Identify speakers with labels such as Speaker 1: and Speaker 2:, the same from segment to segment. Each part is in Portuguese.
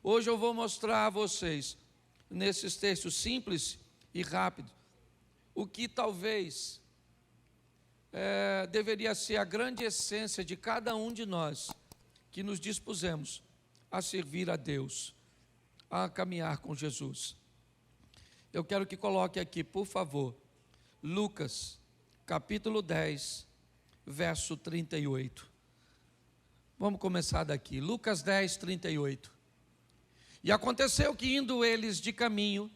Speaker 1: Hoje eu vou mostrar a vocês, nesses textos simples e rápidos, o que talvez deveria ser a grande essência de cada um de nós que nos dispusemos a servir a Deus, a caminhar com Jesus. Eu quero que coloque aqui, por favor, Lucas, capítulo 10, verso 38. Vamos começar daqui, Lucas 10, 38. E aconteceu que, indo eles de caminho,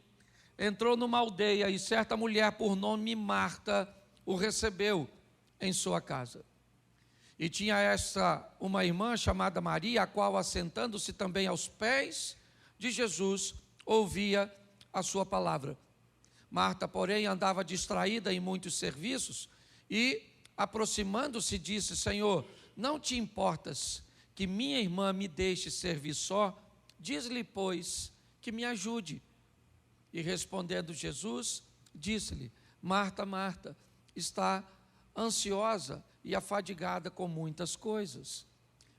Speaker 1: entrou numa aldeia, e certa mulher por nome Marta o recebeu em sua casa. E tinha uma irmã chamada Maria, a qual, assentando-se também aos pés de Jesus, ouvia a sua palavra. Marta, porém, andava distraída em muitos serviços, e, aproximando-se, disse: Senhor, não te importas que minha irmã me deixe servir só? Diz-lhe, pois, que me ajude. E respondendo Jesus, disse-lhe: Marta, Marta, está ansiosa e afadigada com muitas coisas,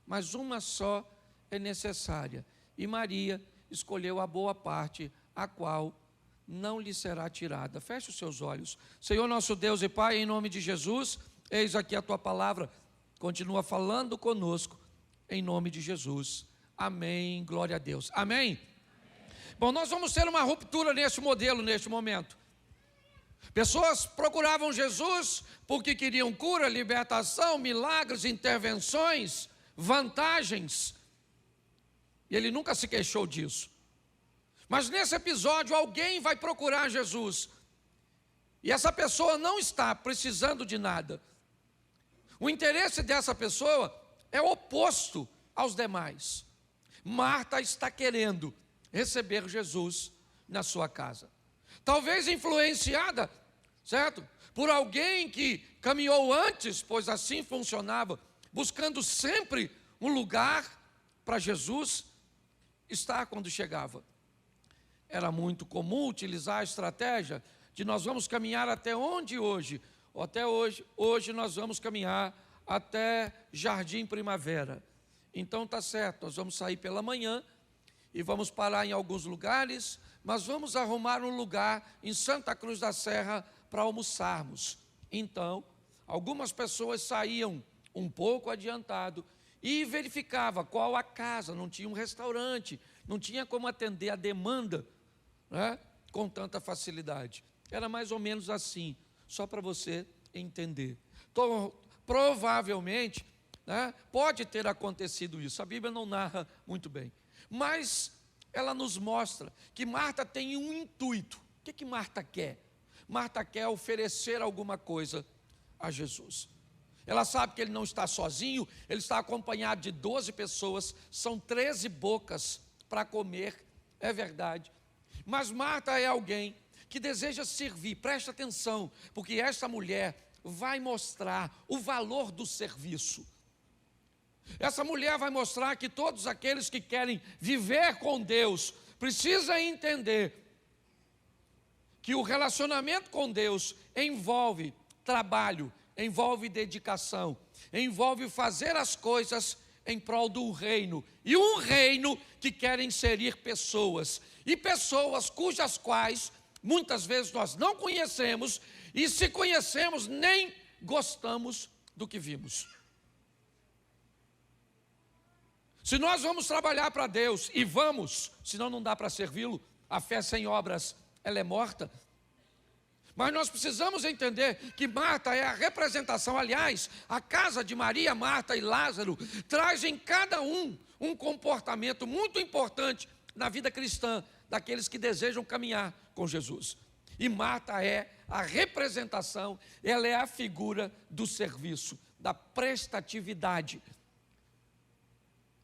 Speaker 1: mas uma só é necessária, e Maria escolheu a boa parte, a qual não lhe será tirada. Feche os seus olhos. Senhor nosso Deus e Pai, em nome de Jesus, eis aqui a tua palavra, continua falando conosco, em nome de Jesus. Amém, glória a Deus. Amém? Bom, nós vamos ter uma ruptura neste modelo, neste momento. Pessoas procuravam Jesus porque queriam cura, libertação, milagres, intervenções, vantagens. E ele nunca se queixou disso. Mas nesse episódio alguém vai procurar Jesus. E essa pessoa não está precisando de nada. O interesse dessa pessoa é oposto aos demais. Marta está querendo receber Jesus na sua casa. Talvez influenciada, certo? Por alguém que caminhou antes, pois assim funcionava, buscando sempre um lugar para Jesus estar quando chegava. Era muito comum utilizar a estratégia de nós vamos caminhar até onde hoje? Ou até hoje nós vamos caminhar até Jardim Primavera. Então tá certo, nós vamos sair pela manhã e vamos parar em alguns lugares, mas vamos arrumar um lugar em Santa Cruz da Serra para almoçarmos. Então, algumas pessoas saíam um pouco adiantado e verificava qual a casa, não tinha um restaurante, não tinha como atender a demanda, né, com tanta facilidade. Era mais ou menos assim, só para você entender. Então, provavelmente, né, pode ter acontecido isso, a Bíblia não narra muito bem, mas ela nos mostra que Marta tem um intuito. O que Marta quer? Marta quer oferecer alguma coisa a Jesus. Ela sabe que ele não está sozinho, ele está acompanhado de 12 pessoas, são 13 bocas para comer, é verdade. Mas Marta é alguém que deseja servir, presta atenção, porque esta mulher vai mostrar o valor do serviço. Essa mulher vai mostrar que todos aqueles que querem viver com Deus precisam entender que o relacionamento com Deus envolve trabalho, envolve dedicação, envolve fazer as coisas em prol do reino, e um reino que quer inserir pessoas, e pessoas cujas quais muitas vezes nós não conhecemos, e se conhecemos nem gostamos do que vimos. Se nós vamos trabalhar para Deus, e vamos, senão não dá para servi-lo, a fé sem obras, ela é morta. Mas nós precisamos entender que Marta é a representação, aliás, a casa de Maria, Marta e Lázaro, traz em cada um comportamento muito importante na vida cristã, daqueles que desejam caminhar com Jesus. E Marta é a representação, ela é a figura do serviço, da prestatividade,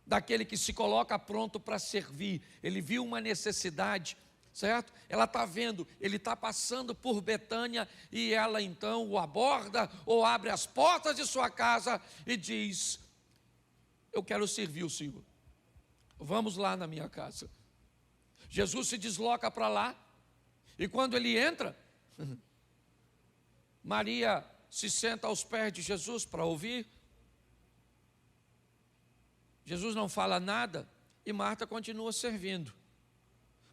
Speaker 1: daquele que se coloca pronto para servir. Ele viu uma necessidade, certo? Ela está vendo, ele está passando por Betânia, e ela então o aborda, ou abre as portas de sua casa e diz: eu quero servir o Senhor, vamos lá na minha casa. Jesus se desloca para lá, e quando ele entra, Maria se senta aos pés de Jesus para ouvir. Jesus não fala nada, e Marta continua servindo.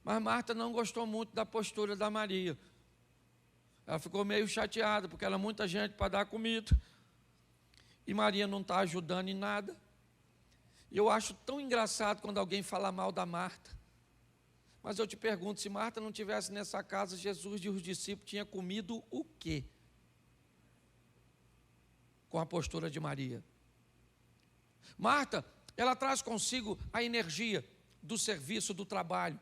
Speaker 1: Mas Marta não gostou muito da postura da Maria. Ela ficou meio chateada, porque era muita gente para dar comida. E Maria não está ajudando em nada. E eu acho tão engraçado quando alguém fala mal da Marta. Mas eu te pergunto, se Marta não tivesse nessa casa, Jesus e os discípulos tinham comido o quê? Com a postura de Maria. Marta, ela traz consigo a energia do serviço, do trabalho,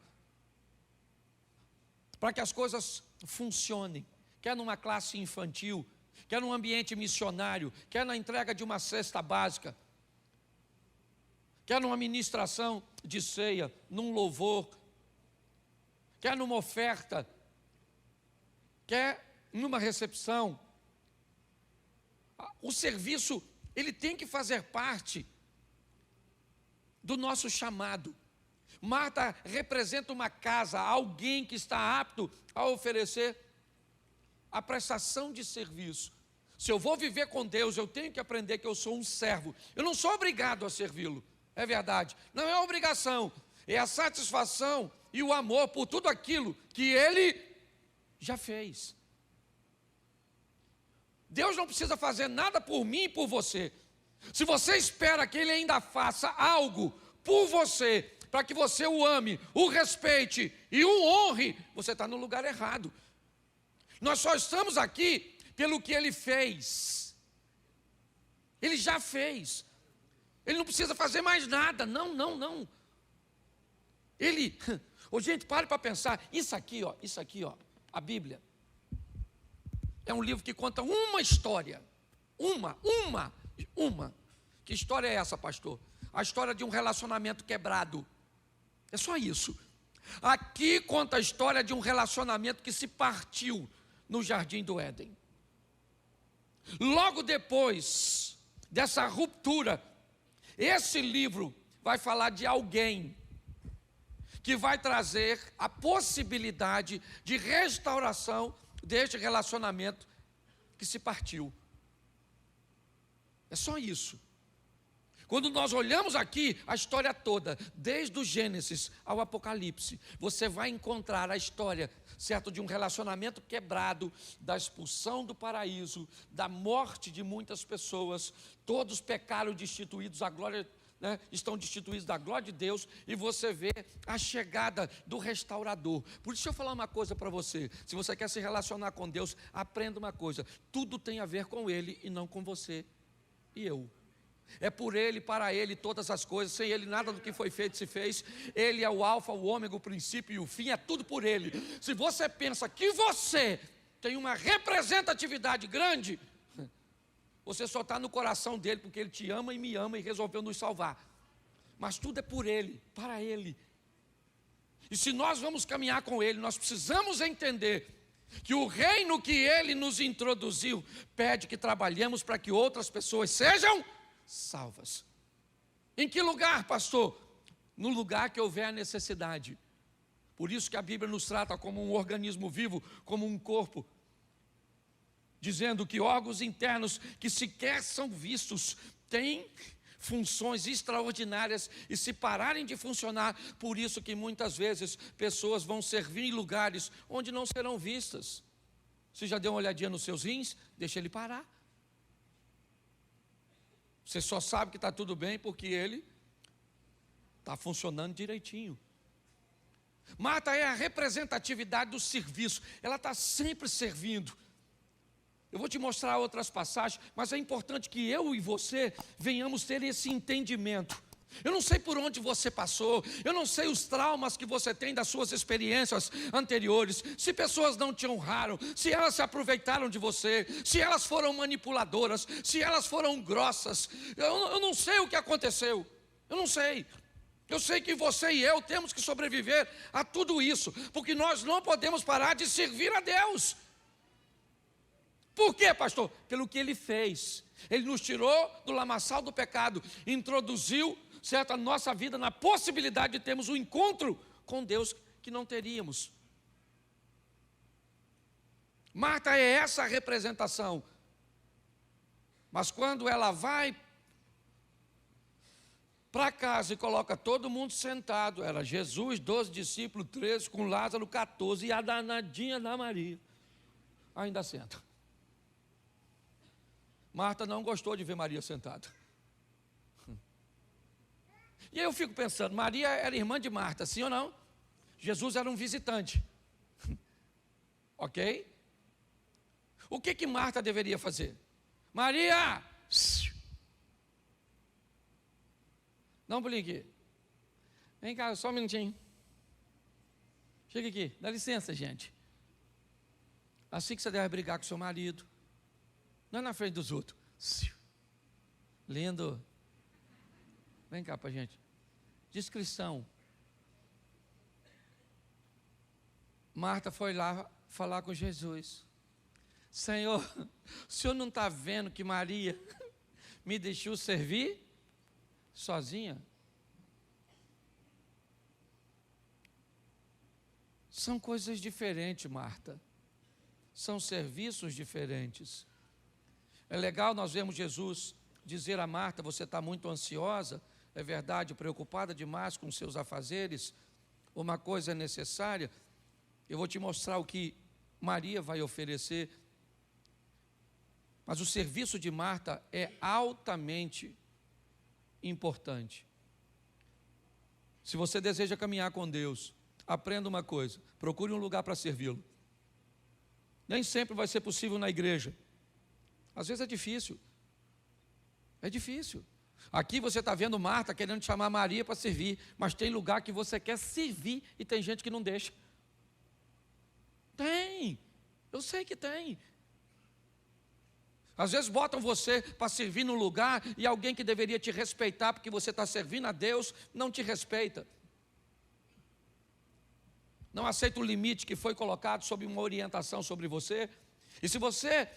Speaker 1: para que as coisas funcionem, quer numa classe infantil, quer num ambiente missionário, quer na entrega de uma cesta básica, quer numa ministração de ceia, num louvor, quer numa oferta, quer numa recepção. O serviço, ele tem que fazer parte do nosso chamado. Marta representa uma casa, alguém que está apto a oferecer a prestação de serviço. Se eu vou viver com Deus, eu tenho que aprender que eu sou um servo. Eu não sou obrigado a servi-lo, é verdade. Não é obrigação, é a satisfação e o amor por tudo aquilo que Ele já fez. Deus não precisa fazer nada por mim e por você. Se você espera que Ele ainda faça algo por você, para que você o ame, o respeite e o honre, você está no lugar errado. Nós só estamos aqui pelo que Ele fez. Ele já fez. Ele não precisa fazer mais nada. Não. Ele... Ô, gente, pare para pensar. Isso aqui, ó, a Bíblia é um livro que conta uma história. Uma. Que história é essa, pastor? A história de um relacionamento quebrado. É só isso. Aqui conta a história de um relacionamento que se partiu no Jardim do Éden. Logo depois dessa ruptura, esse livro vai falar de alguém que vai trazer a possibilidade de restauração deste relacionamento que se partiu. É só isso. Quando nós olhamos aqui a história toda, desde o Gênesis ao Apocalipse, você vai encontrar a história, certo, de um relacionamento quebrado, da expulsão do paraíso, da morte de muitas pessoas, todos pecaram destituídos, a glória, estão destituídos da glória de Deus, e você vê a chegada do restaurador. Por isso, deixa eu falar uma coisa para você: se você quer se relacionar com Deus, aprenda uma coisa: tudo tem a ver com Ele e não com você e eu. É por Ele, para Ele, todas as coisas. Sem Ele nada do que foi feito se fez. Ele é o alfa, o ômega, o princípio e o fim. É tudo por Ele. Se você pensa que você tem uma representatividade grande, você só está no coração dele porque Ele te ama e me ama e resolveu nos salvar. Mas tudo é por Ele, para Ele. E se nós vamos caminhar com Ele, nós precisamos entender que o reino que Ele nos introduziu pede que trabalhemos para que outras pessoas sejam salvas. Em que lugar, pastor? No lugar que houver a necessidade. Por isso que a Bíblia nos trata como um organismo vivo, como um corpo, dizendo que órgãos internos que sequer são vistos têm funções extraordinárias e se pararem de funcionar, por isso que muitas vezes pessoas vão servir em lugares onde não serão vistas. Você já deu uma olhadinha nos seus rins? Deixa ele parar. Você só sabe que está tudo bem porque ele está funcionando direitinho. Marta é a representatividade do serviço. Ela está sempre servindo. Eu vou te mostrar outras passagens, mas é importante que eu e você venhamos ter esse entendimento. Eu não sei por onde você passou, eu não sei os traumas que você tem das suas experiências anteriores, se pessoas não te honraram, se elas se aproveitaram de você, se elas foram manipuladoras, se elas foram grossas. Eu não sei o que aconteceu, eu não sei. Eu sei que você e eu temos que sobreviver a tudo isso, porque nós não podemos parar de servir a Deus. Por quê, pastor? Pelo que Ele fez. Ele nos tirou do lamaçal do pecado, introduziu, certo, a nossa vida na possibilidade de termos um encontro com Deus que não teríamos. Marta é essa representação. Mas quando ela vai para casa e coloca todo mundo sentado. Era Jesus, 12 discípulos, 13, com Lázaro, 14, e a danadinha da Maria ainda senta. Marta não gostou de ver Maria sentada. E aí eu fico pensando, Maria era irmã de Marta, sim ou não? Jesus era um visitante. Ok? O que Marta deveria fazer? Maria! Não brinque. Vem cá, só um minutinho. Chega aqui, dá licença, gente. Assim que você deve brigar com seu marido. Não é na frente dos outros. Lindo. Vem cá pra gente. Discrição. Marta foi lá falar com Jesus. Senhor, o senhor não está vendo que Maria me deixou servir sozinha? São coisas diferentes, Marta. São serviços diferentes. É legal nós vemos Jesus dizer a Marta: você está muito ansiosa, é verdade, preocupada demais com seus afazeres, uma coisa é necessária. Eu vou te mostrar o que Maria vai oferecer. Mas o serviço de Marta é altamente importante. Se você deseja caminhar com Deus, aprenda uma coisa: procure um lugar para servi-lo. Nem sempre vai ser possível na igreja. Às vezes é difícil. É difícil. Aqui você está vendo Marta querendo chamar Maria para servir, mas tem lugar que você quer servir e tem gente que não deixa. Tem. Eu sei que tem. Às vezes botam você para servir num lugar e alguém que deveria te respeitar porque você está servindo a Deus, não te respeita. Não aceita o limite que foi colocado sob uma orientação sobre você. E se você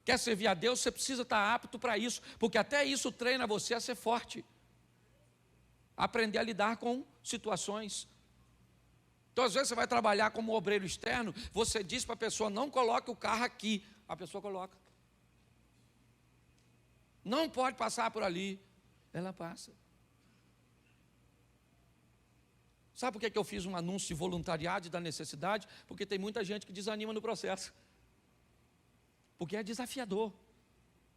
Speaker 1: quer servir a Deus, você precisa estar apto para isso, porque até isso treina você a ser forte. Aprender a lidar com situações. Então, às vezes você vai trabalhar como obreiro externo, você diz para a pessoa: não coloque o carro aqui. A pessoa coloca. Não pode passar por ali. Ela passa. Sabe por que eu fiz um anúncio de voluntariado e da necessidade? Porque tem muita gente que desanima no processo. Porque é desafiador.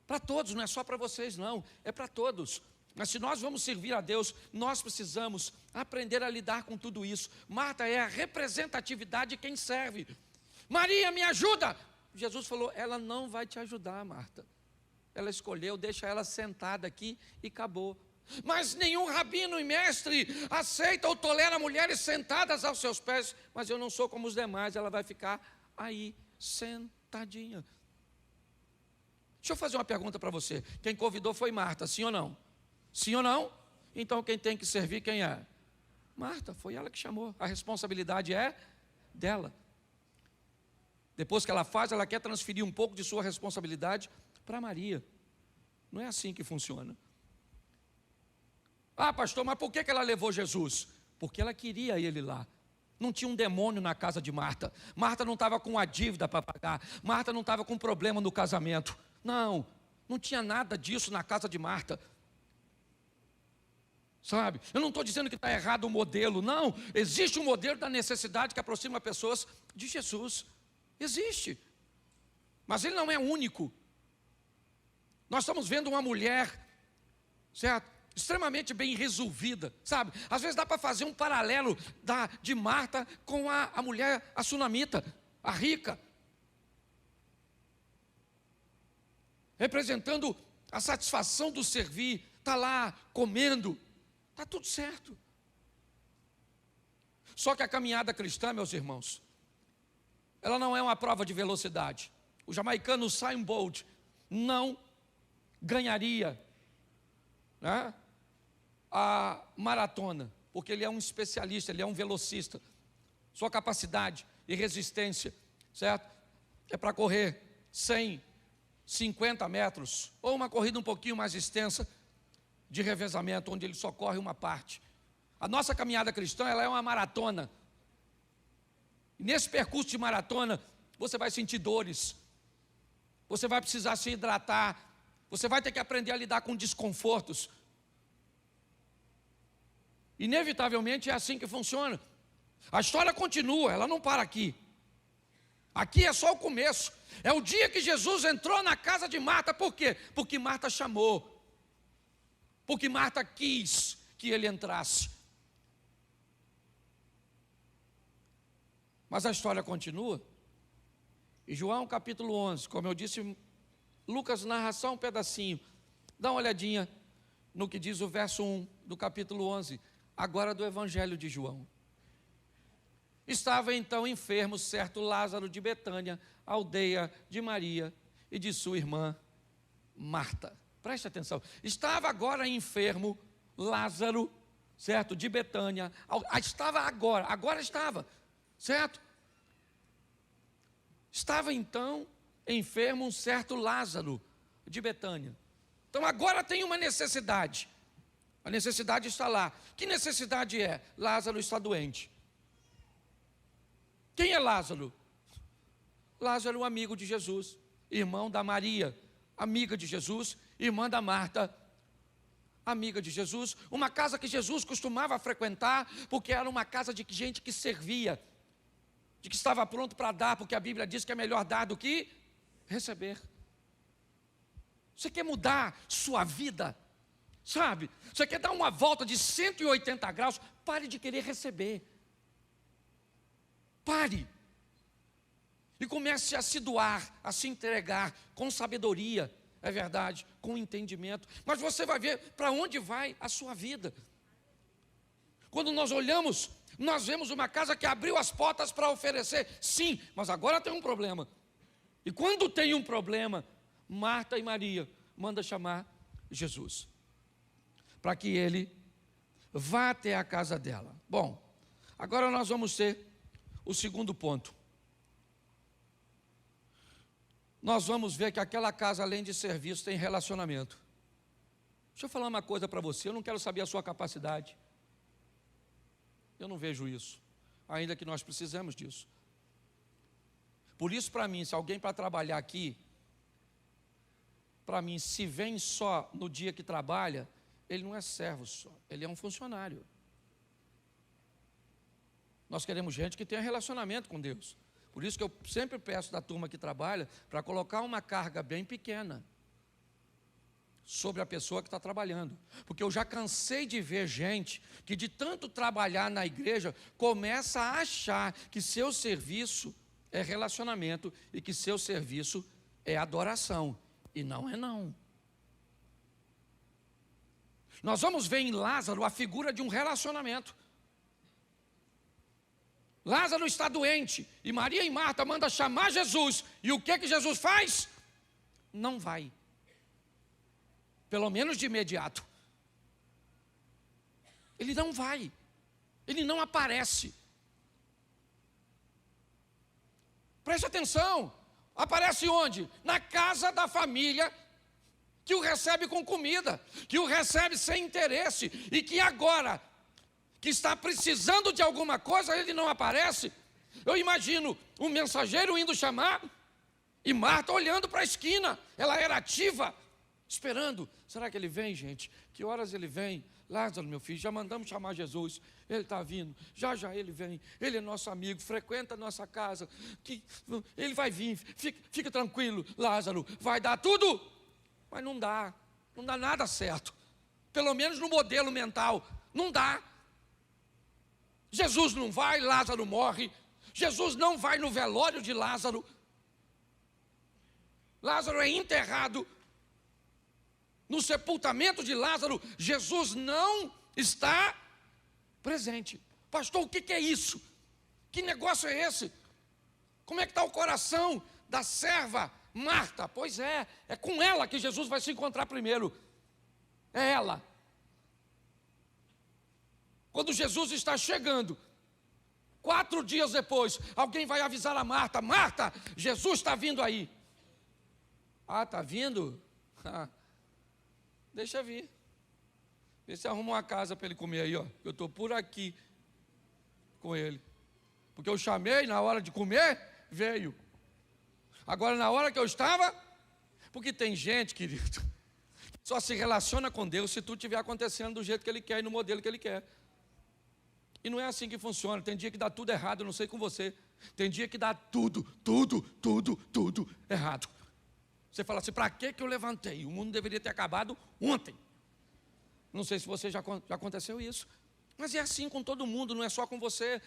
Speaker 1: Para todos, não é só para vocês não, é para todos. Mas se nós vamos servir a Deus, nós precisamos aprender a lidar com tudo isso. Marta é a representatividade de quem serve. Maria, me ajuda! Jesus falou: ela não vai te ajudar, Marta. Ela escolheu, deixa ela sentada aqui e acabou. Mas nenhum rabino e mestre aceita ou tolera mulheres sentadas aos seus pés. Mas eu não sou como os demais, ela vai ficar aí, sentadinha. Deixa eu fazer uma pergunta para você. Quem convidou foi Marta, sim ou não? Sim ou não? Então quem tem que servir, quem é? Marta, foi ela que chamou. A responsabilidade é dela. Depois que ela faz, ela quer transferir um pouco de sua responsabilidade para Maria. Não é assim que funciona. Ah, pastor, mas por que ela levou Jesus? Porque ela queria ele lá. Não tinha um demônio na casa de Marta. Marta não estava com uma dívida para pagar. Marta não estava com um problema no casamento. Não tinha nada disso na casa de Marta. Sabe? Eu não estou dizendo que está errado o modelo. Não, existe um modelo da necessidade que aproxima pessoas de Jesus. Existe. Mas ele não é único. Nós estamos vendo uma mulher, certo? Extremamente bem resolvida, sabe? Às vezes dá para fazer um paralelo de Marta com a mulher, a sunamita, a rica. Representando a satisfação do servir, está lá comendo, está tudo certo. Só que a caminhada cristã, meus irmãos, ela não é uma prova de velocidade. O jamaicano Usain Bolt não ganharia, né, a maratona, porque ele é um especialista, ele é um velocista. Sua capacidade e resistência, certo? É para correr 150 metros, ou uma corrida um pouquinho mais extensa, de revezamento, onde ele só corre uma parte. A nossa caminhada cristã, ela é uma maratona. E nesse percurso de maratona, você vai sentir dores, você vai precisar se hidratar, você vai ter que aprender a lidar com desconfortos. Inevitavelmente é assim que funciona. A história continua, ela não para aqui. Aqui é só o começo. É o dia que Jesus entrou na casa de Marta. Por quê? Porque Marta chamou. Porque Marta quis que ele entrasse. Mas a história continua. E João capítulo 11, como eu disse, Lucas narra só um pedacinho. Dá uma olhadinha no que diz o verso 1 do capítulo 11, agora do Evangelho de João. Estava então enfermo certo Lázaro de Betânia, aldeia de Maria e de sua irmã Marta. Preste atenção. Estava agora enfermo Lázaro, certo, de Betânia. Estava agora estava, certo? Estava então enfermo um certo Lázaro de Betânia. Então agora tem uma necessidade. A necessidade está lá. Que necessidade é? Lázaro está doente. Quem é Lázaro? Lázaro é um amigo de Jesus, irmão da Maria, amiga de Jesus, irmã da Marta, amiga de Jesus. Uma casa que Jesus costumava frequentar, porque era uma casa de gente que servia, de que estava pronto para dar, porque a Bíblia diz que é melhor dar do que receber. Você quer mudar sua vida, sabe? Você quer dar uma volta de 180 graus, pare de querer receber. Pare. E comece a se doar, a se entregar com sabedoria, é verdade, com entendimento. Mas você vai ver para onde vai a sua vida. Quando nós olhamos, nós vemos uma casa que abriu as portas para oferecer. Sim, mas agora tem um problema. E quando tem um problema, Marta e Maria mandam chamar Jesus, para que ele vá até a casa dela. Bom, agora nós vamos ter o segundo ponto. Nós vamos ver que aquela casa, além de serviço, tem relacionamento. Deixa eu falar uma coisa para você, eu não quero saber a sua capacidade. Eu não vejo isso, ainda que nós precisamos disso. Por isso, para mim, se alguém para trabalhar aqui, para mim, se vem só no dia que trabalha, ele não é servo só, ele é um funcionário. Nós queremos gente que tenha relacionamento com Deus. Por isso que eu sempre peço da turma que trabalha, para colocar uma carga bem pequena sobre a pessoa que está trabalhando. Porque eu já cansei de ver gente que de tanto trabalhar na igreja, começa a achar que seu serviço é relacionamento e que seu serviço é adoração. E não é não. Nós vamos ver em Lázaro a figura de um relacionamento. Lázaro está doente e Maria e Marta mandam chamar Jesus. E o que Jesus faz? Não vai. Pelo menos de imediato. Ele não vai. Ele não aparece. Preste atenção. Aparece onde? Na casa da família que o recebe com comida, que o recebe sem interesse e que agora que está precisando de alguma coisa, ele não aparece. Eu imagino um mensageiro indo chamar e Marta olhando para a esquina. Ela era ativa, esperando. Será que ele vem, gente? Que horas ele vem? Lázaro, meu filho, já mandamos chamar Jesus. Ele está vindo, já ele vem. Ele é nosso amigo, frequenta a nossa casa. Ele vai vir, fica tranquilo, Lázaro, vai dar tudo. Mas não dá nada certo. Pelo menos no modelo mental, não dá. Jesus não vai, Lázaro morre. Jesus não vai no velório de Lázaro. Lázaro é enterrado. No sepultamento de Lázaro, Jesus não está presente. Pastor, o que é isso? Que negócio é esse? Como é que está o coração da serva Marta? Pois é com ela que Jesus vai se encontrar primeiro. É ela. Quando Jesus está chegando, 4 dias depois, alguém vai avisar a Marta: Marta, Jesus está vindo aí. Ah, está vindo? Deixa vir. Vê se arruma uma casa para ele comer aí, ó. Eu estou por aqui com ele. Porque eu chamei, na hora de comer, veio. Agora, na hora que eu estava, porque tem gente, querido, só se relaciona com Deus se tudo estiver acontecendo do jeito que Ele quer e no modelo que Ele quer. E não é assim que funciona. Tem dia que dá tudo errado, eu não sei com você. Tem dia que dá tudo errado. Você fala assim, para que eu levantei? O mundo deveria ter acabado ontem. Não sei se você já aconteceu isso. Mas é assim com todo mundo, não é só com você.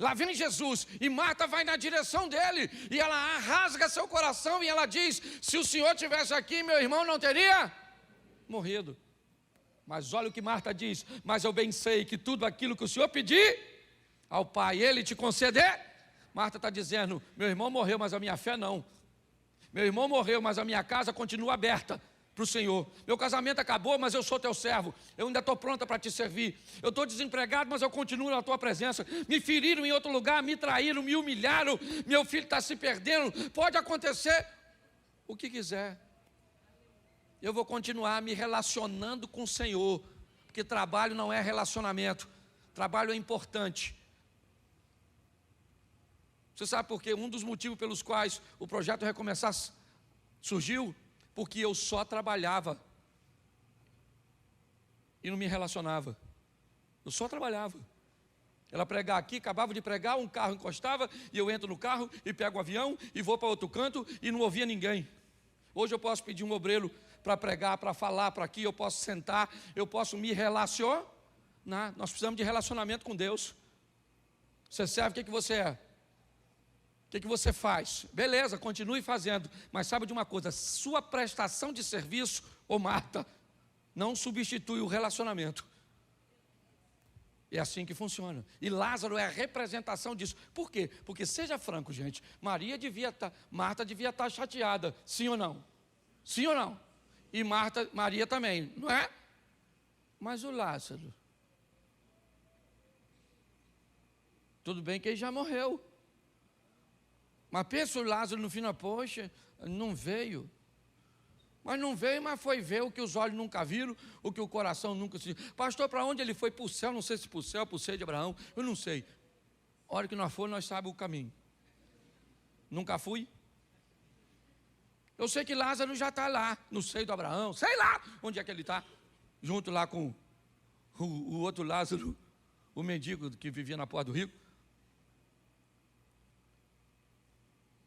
Speaker 1: Lá vem Jesus e Marta vai na direção dele. E ela rasga seu coração e ela diz, se o Senhor estivesse aqui, meu irmão não teria morrido. Mas olha o que Marta diz, mas eu bem sei que tudo aquilo que o Senhor pedir ao Pai, Ele te conceder. Marta está dizendo, meu irmão morreu, mas a minha fé não. Meu irmão morreu, mas a minha casa continua aberta para o Senhor. Meu casamento acabou, mas eu sou teu servo. Eu ainda estou pronta para te servir. Eu estou desempregado, mas eu continuo na tua presença. Me feriram em outro lugar, me traíram, me humilharam. Meu filho está se perdendo. Pode acontecer o que quiser. Eu vou continuar me relacionando com o Senhor, porque trabalho não é relacionamento, trabalho é importante. Você sabe por quê? Um dos motivos pelos quais o projeto Recomeçar surgiu, porque eu só trabalhava e não me relacionava. Eu só trabalhava. Ela pregar aqui, acabava de pregar, um carro encostava, e eu entro no carro e pego o avião e vou para outro canto e não ouvia ninguém. Hoje eu posso pedir um obreiro para pregar, para falar, para aqui, eu posso sentar, eu posso me relacionar. Nós precisamos de relacionamento com Deus. Você serve, o que você é? O que você faz? Beleza, continue fazendo, mas sabe de uma coisa, sua prestação de serviço, ô Marta, não substitui o relacionamento. É assim que funciona. E Lázaro é a representação disso. Por quê? Porque, seja franco, gente, Marta devia estar chateada, sim ou não? Sim ou não? E Maria também, não é? Mas o Lázaro, tudo bem que ele já morreu. Mas pensa o Lázaro no final, poxa, não veio. Mas não veio, mas foi ver o que os olhos nunca viram, o que o coração nunca se... Pastor, para onde ele foi? Para o céu, não sei se para o céu, para o seio de Abraão, eu não sei. A hora que nós for, nós sabemos o caminho. Nunca fui. Eu sei que Lázaro já está lá, no seio do Abraão, sei lá onde é que ele está, junto lá com o outro Lázaro, o mendigo que vivia na porta do rico.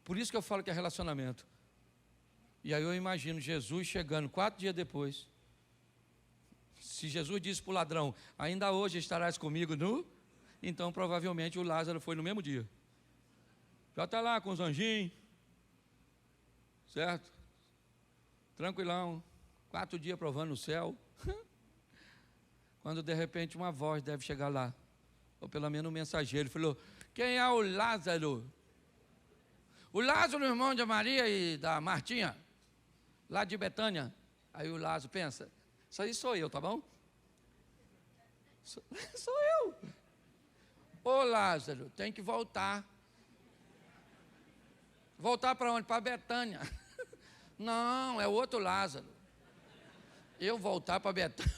Speaker 1: Por isso que eu falo que é relacionamento. E aí eu imagino Jesus chegando 4 dias depois. Se Jesus disse para o ladrão, ainda hoje estarás comigo nu, então provavelmente o Lázaro foi no mesmo dia. Já está lá com os anjinhos, certo? Tranquilão, 4 dias provando o céu. Quando de repente uma voz deve chegar lá, ou pelo menos um mensageiro, falou, quem é o Lázaro? O Lázaro, irmão de Maria e da Martinha, lá de Betânia. Aí o Lázaro pensa, isso aí sou eu, tá bom? Sou eu. Ô Lázaro, tem que voltar. Voltar para onde? Para Betânia. Não, é outro Lázaro. Eu voltar para Betânia?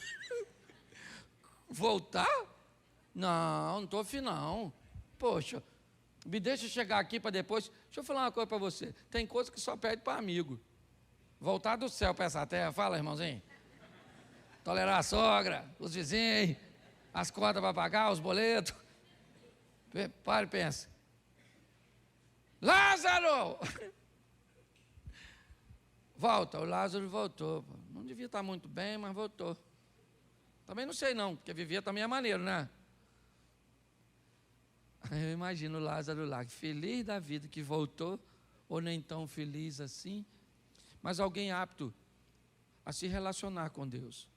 Speaker 1: Voltar? Não estou afim não. Poxa, me deixa chegar aqui para depois. Deixa eu falar uma coisa para você. Tem coisa que só pede para amigo. Voltar do céu para essa terra. Fala, irmãozinho. Tolerar a sogra, os vizinhos, as contas para pagar, os boletos. Para e pensa. Lázaro! Volta, o Lázaro voltou. Não devia estar muito bem, mas voltou. Também não sei não, porque vivia também é maneiro, né? Eu imagino o Lázaro lá, feliz da vida que voltou, ou nem tão feliz assim, mas alguém apto a se relacionar com Deus.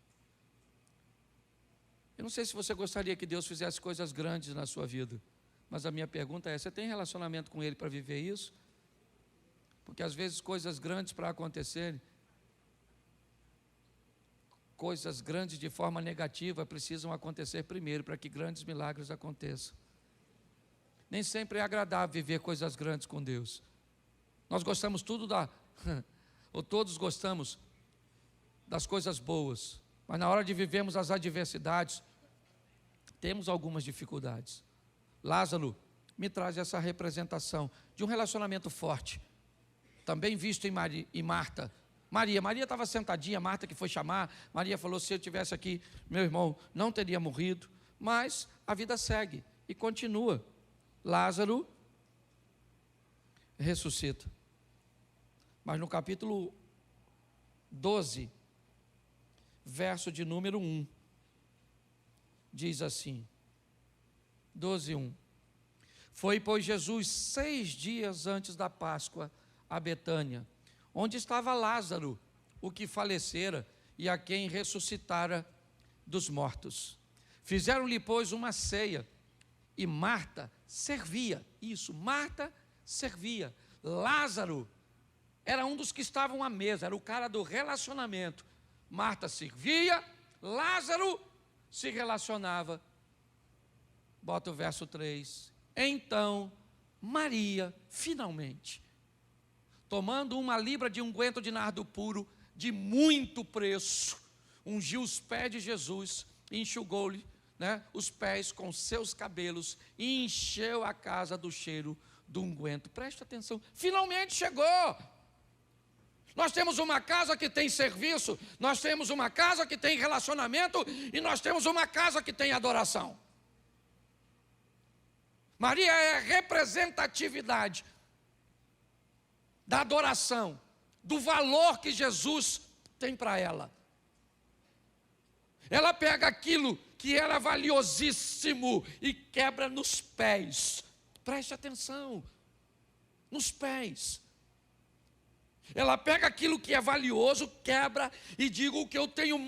Speaker 1: Eu não sei se você gostaria que Deus fizesse coisas grandes na sua vida, mas a minha pergunta é, você tem relacionamento com Ele para viver isso? Porque às vezes coisas grandes para acontecerem, coisas grandes de forma negativa precisam acontecer primeiro para que grandes milagres aconteçam. Nem sempre é agradável viver coisas grandes com Deus. Nós gostamos ou todos gostamos das coisas boas, mas na hora de vivermos as adversidades, temos algumas dificuldades. Lázaro me traz essa representação de um relacionamento forte, também visto em Marta. Maria estava sentadinha, Marta que foi chamar, Maria falou, se eu estivesse aqui, meu irmão não teria morrido. Mas a vida segue e continua. Lázaro ressuscita. Mas no capítulo 12, verso de número 1, diz assim, 12:1. Foi, pois, Jesus 6 dias antes da Páscoa a Betânia, onde estava Lázaro, o que falecera e a quem ressuscitara dos mortos. Fizeram-lhe, pois, uma ceia, e Marta servia. Isso, Marta servia. Lázaro era um dos que estavam à mesa, era o cara do relacionamento. Marta servia, Lázaro se relacionava. Bota o verso 3. Então, Maria, finalmente, tomando 1 libra de unguento de nardo puro, de muito preço, ungiu os pés de Jesus, e enxugou-lhe, os pés com seus cabelos, e encheu a casa do cheiro do unguento. Preste atenção, finalmente chegou. Nós temos uma casa que tem serviço, nós temos uma casa que tem relacionamento, e nós temos uma casa que tem adoração. Maria é a representatividade da adoração, do valor que Jesus tem para ela. Ela pega aquilo que era valiosíssimo e quebra nos pés. Preste atenção, nos pés. Ela pega aquilo que é valioso, quebra e diga o que eu tenho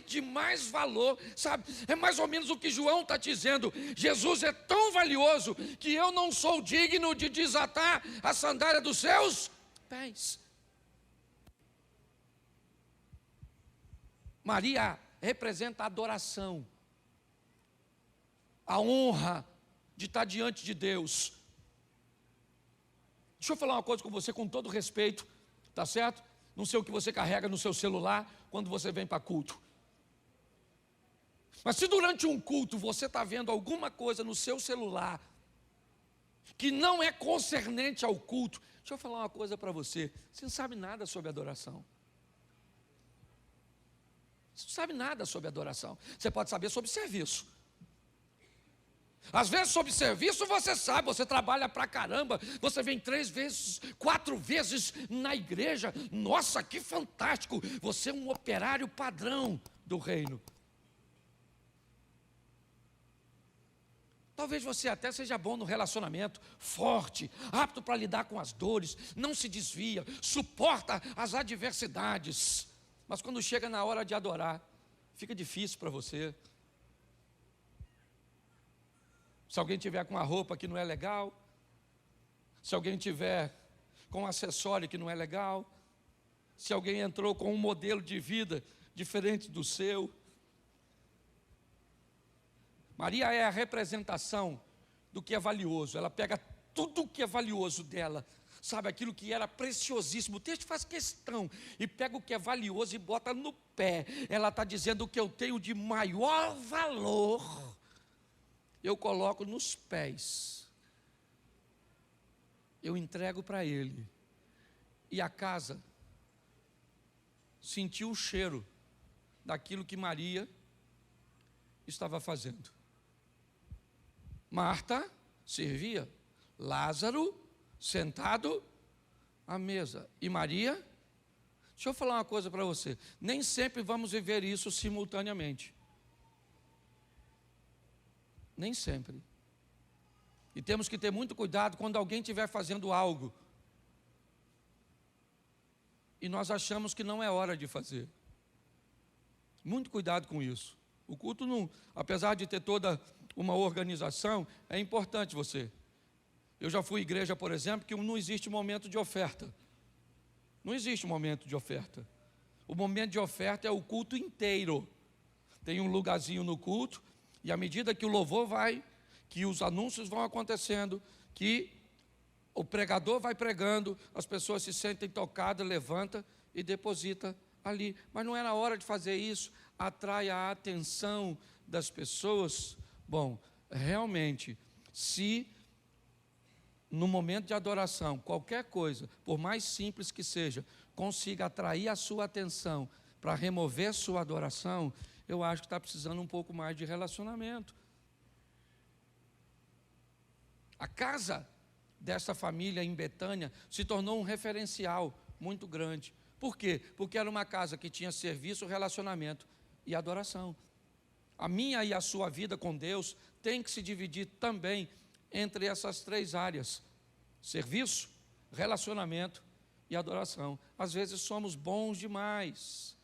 Speaker 1: de mais valor, sabe? É mais ou menos o que João está dizendo. Jesus é tão valioso que eu não sou digno de desatar a sandália dos seus pés. Maria representa a adoração, a honra de estar diante de Deus. Deixa eu falar uma coisa com você com todo respeito. Tá certo? Não sei o que você carrega no seu celular quando você vem para culto. Mas se durante um culto você está vendo alguma coisa no seu celular que não é concernente ao culto, deixa eu falar uma coisa para você. Você não sabe nada sobre adoração. Você não sabe nada sobre adoração. Você pode saber sobre serviço. Às vezes sobre serviço você sabe, você trabalha pra caramba, você vem 3 vezes, 4 vezes na igreja, nossa, que fantástico, você é um operário padrão do reino. Talvez você até seja bom no relacionamento, forte, apto para lidar com as dores, não se desvia, suporta as adversidades, mas quando chega na hora de adorar, fica difícil para você. Se alguém tiver com uma roupa que não é legal, se alguém tiver com um acessório que não é legal, se alguém entrou com um modelo de vida diferente do seu. Maria é a representação do que é valioso. Ela pega tudo o que é valioso dela, sabe, aquilo que era preciosíssimo. O texto faz questão e pega o que é valioso e bota no pé. Ela está dizendo o que eu tenho de maior valor, eu coloco nos pés, eu entrego para Ele. E a casa sentiu o cheiro daquilo que Maria estava fazendo. Marta servia, Lázaro sentado à mesa, e Maria, deixa eu falar uma coisa para você, nem sempre vamos viver isso simultaneamente. Nem sempre. E temos que ter muito cuidado quando alguém estiver fazendo algo e nós achamos que não é hora de fazer. Muito cuidado com isso. O culto, não, apesar de ter toda uma organização, é importante você. Eu já fui à igreja, por exemplo, que não existe momento de oferta. Não existe momento de oferta. O momento de oferta é o culto inteiro. Tem um lugarzinho no culto, e à medida que o louvor vai, que os anúncios vão acontecendo, que o pregador vai pregando, as pessoas se sentem tocadas, levanta e deposita ali. Mas não era hora de fazer isso, atrai a atenção das pessoas. Bom, realmente, se no momento de adoração, qualquer coisa, por mais simples que seja, consiga atrair a sua atenção para remover sua adoração, eu acho que está precisando um pouco mais de relacionamento. A casa dessa família em Betânia se tornou um referencial muito grande. Por quê? Porque era uma casa que tinha serviço, relacionamento e adoração. A minha e a sua vida com Deus tem que se dividir também entre essas três áreas: serviço, relacionamento e adoração. Às vezes somos bons demais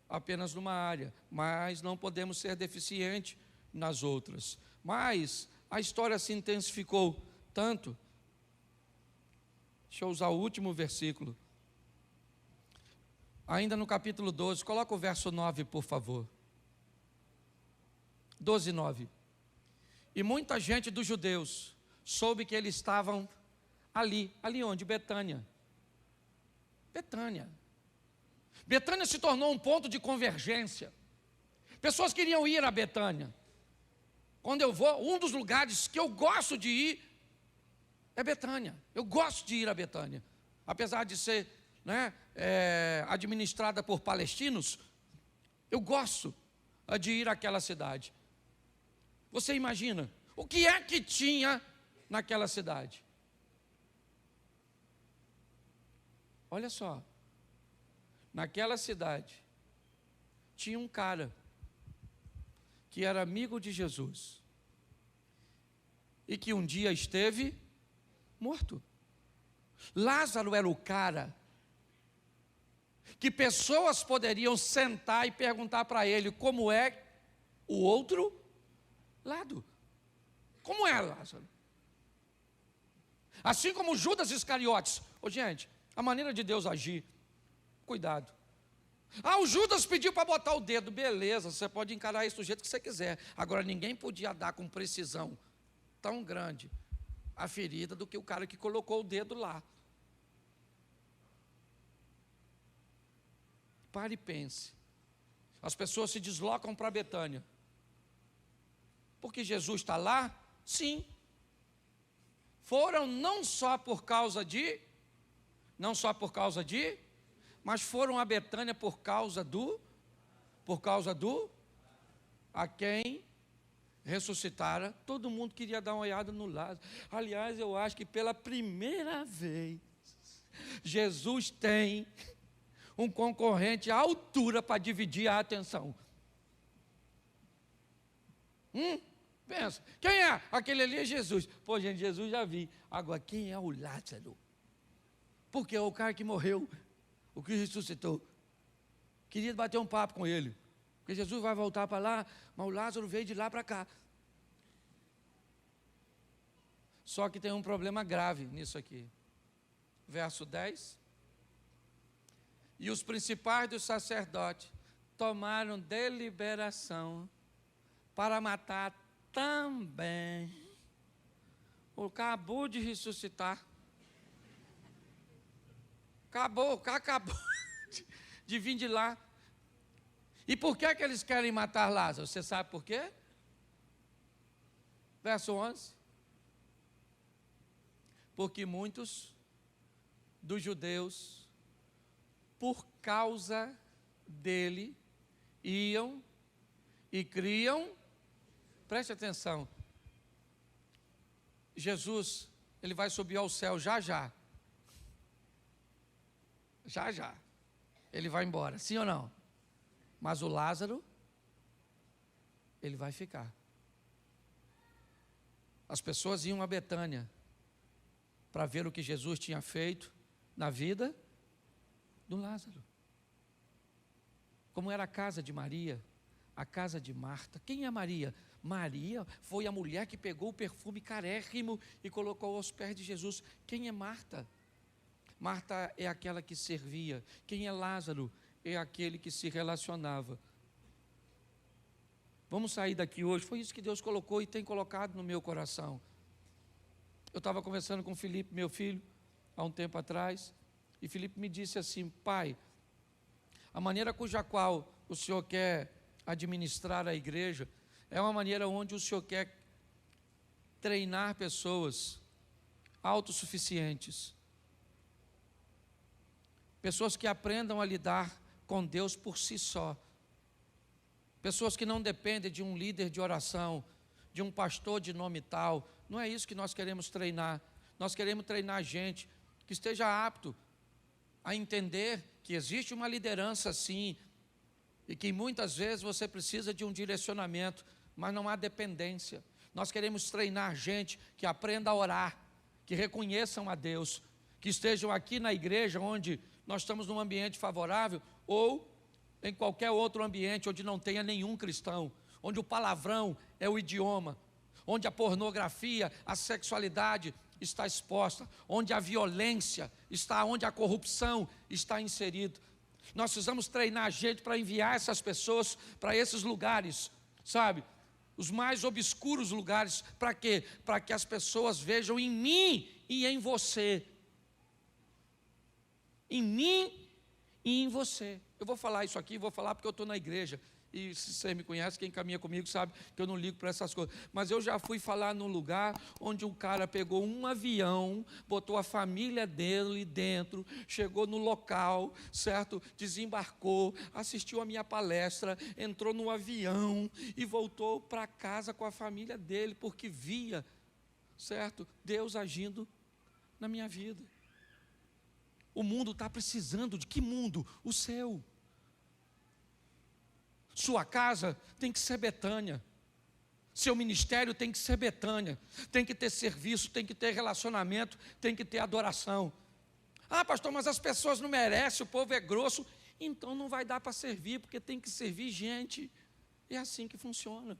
Speaker 1: apenas numa área, mas não podemos ser deficientes nas outras. Mas a história se intensificou tanto. Deixa eu usar o último versículo. Ainda no capítulo 12, coloca o verso 9, por favor. 12, 9. E muita gente dos judeus soube que eles estavam ali onde? Betânia. Betânia se tornou um ponto de convergência. Pessoas queriam ir a Betânia. Quando eu vou, um dos lugares que eu gosto de ir é Betânia. Eu gosto de ir a Betânia. Apesar de ser administrada por palestinos, eu gosto de ir àquela cidade. Você imagina, o que é que tinha naquela cidade? Olha só, naquela cidade tinha um cara que era amigo de Jesus e que um dia esteve morto. Lázaro era o cara que pessoas poderiam sentar e perguntar para ele como é o outro lado. Como é, Lázaro? Assim como Judas Iscariotes. Gente, a maneira de Deus agir, cuidado. O Judas pediu para botar o dedo, beleza, você pode encarar isso do jeito que você quiser. Agora, ninguém podia dar com precisão tão grande a ferida do que o cara que colocou o dedo lá. Pare e pense. As pessoas se deslocam para Betânia porque Jesus está lá? Sim. Foram não só por causa de, mas foram a Betânia por causa do a quem ressuscitara. Todo mundo queria dar uma olhada no Lázaro. Aliás, eu acho que pela primeira vez Jesus tem um concorrente à altura para dividir a atenção. Pensa, quem é? Aquele ali é Jesus. Pô, gente, Jesus já vi. Agora, quem é o Lázaro? Porque é o cara que morreu, o que ressuscitou. Queria bater um papo com ele, porque Jesus vai voltar para lá, mas o Lázaro veio de lá para cá. Só que tem um problema grave nisso aqui. Verso 10. E os principais dos sacerdotes tomaram deliberação para matar também. Acabou de ressuscitar. Acabou de vir de lá. E por que eles querem matar Lázaro? Você sabe por quê? Verso 11. Porque muitos dos judeus, por causa dele, iam e criam. Preste atenção. Jesus, ele vai subir ao céu já já. Já já. Ele vai embora, sim ou não? Mas o Lázaro, ele vai ficar. As pessoas iam a Betânia para ver o que Jesus tinha feito na vida do Lázaro. Como era a casa de Maria, a casa de Marta. Quem é Maria? Maria foi a mulher que pegou o perfume carérrimo e colocou aos pés de Jesus. Quem é Marta? Marta é aquela que servia. Quem é Lázaro? É aquele que se relacionava. Vamos sair daqui hoje. Foi isso que Deus colocou e tem colocado no meu coração. Eu estava conversando com o Felipe, meu filho, há um tempo atrás, e Felipe me disse assim: pai, a maneira cuja qual o senhor quer administrar a igreja é uma maneira onde o senhor quer treinar pessoas autossuficientes, pessoas que aprendam a lidar com Deus por si só, pessoas que não dependem de um líder de oração, de um pastor de nome tal. Não é isso que nós queremos treinar. Nós queremos treinar gente que esteja apto a entender que existe uma liderança sim, e que muitas vezes você precisa de um direcionamento, mas não há dependência. Nós queremos treinar gente que aprenda a orar, que reconheçam a Deus, que estejam aqui na igreja onde nós estamos num ambiente favorável, ou em qualquer outro ambiente onde não tenha nenhum cristão, onde o palavrão é o idioma, onde a pornografia, a sexualidade está exposta, onde a violência está, onde a corrupção está inserida. Nós precisamos treinar a gente para enviar essas pessoas para esses lugares, sabe? Os mais obscuros lugares. Para quê? Para que as pessoas vejam em mim e em você. Em mim e em você. Eu vou falar isso aqui, vou falar porque eu estou na igreja. E se você me conhece, quem caminha comigo sabe que eu não ligo para essas coisas. Mas eu já fui falar num lugar onde um cara pegou um avião, botou a família dele dentro, chegou no local, certo? Desembarcou, assistiu a minha palestra, entrou no avião e voltou para casa com a família dele, porque via, certo? Deus agindo na minha vida. O mundo está precisando de que mundo? O seu. Sua casa tem que ser Betânia. Seu ministério tem que ser Betânia. Tem que ter serviço, tem que ter relacionamento, tem que ter adoração. Ah, pastor, mas as pessoas não merecem, o povo é grosso. Então não vai dar para servir, porque tem que servir gente. É assim que funciona.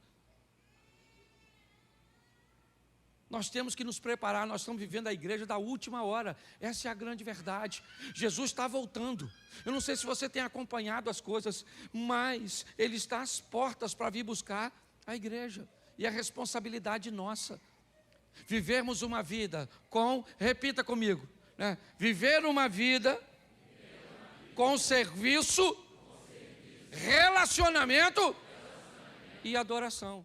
Speaker 1: Nós temos que nos preparar, nós estamos vivendo a igreja da última hora. Essa é a grande verdade. Jesus está voltando. Eu não sei se você tem acompanhado as coisas, mas Ele está às portas para vir buscar a igreja. E a responsabilidade nossa. Vivermos uma vida com, repita comigo, né? Viver uma vida com serviço, relacionamento e adoração.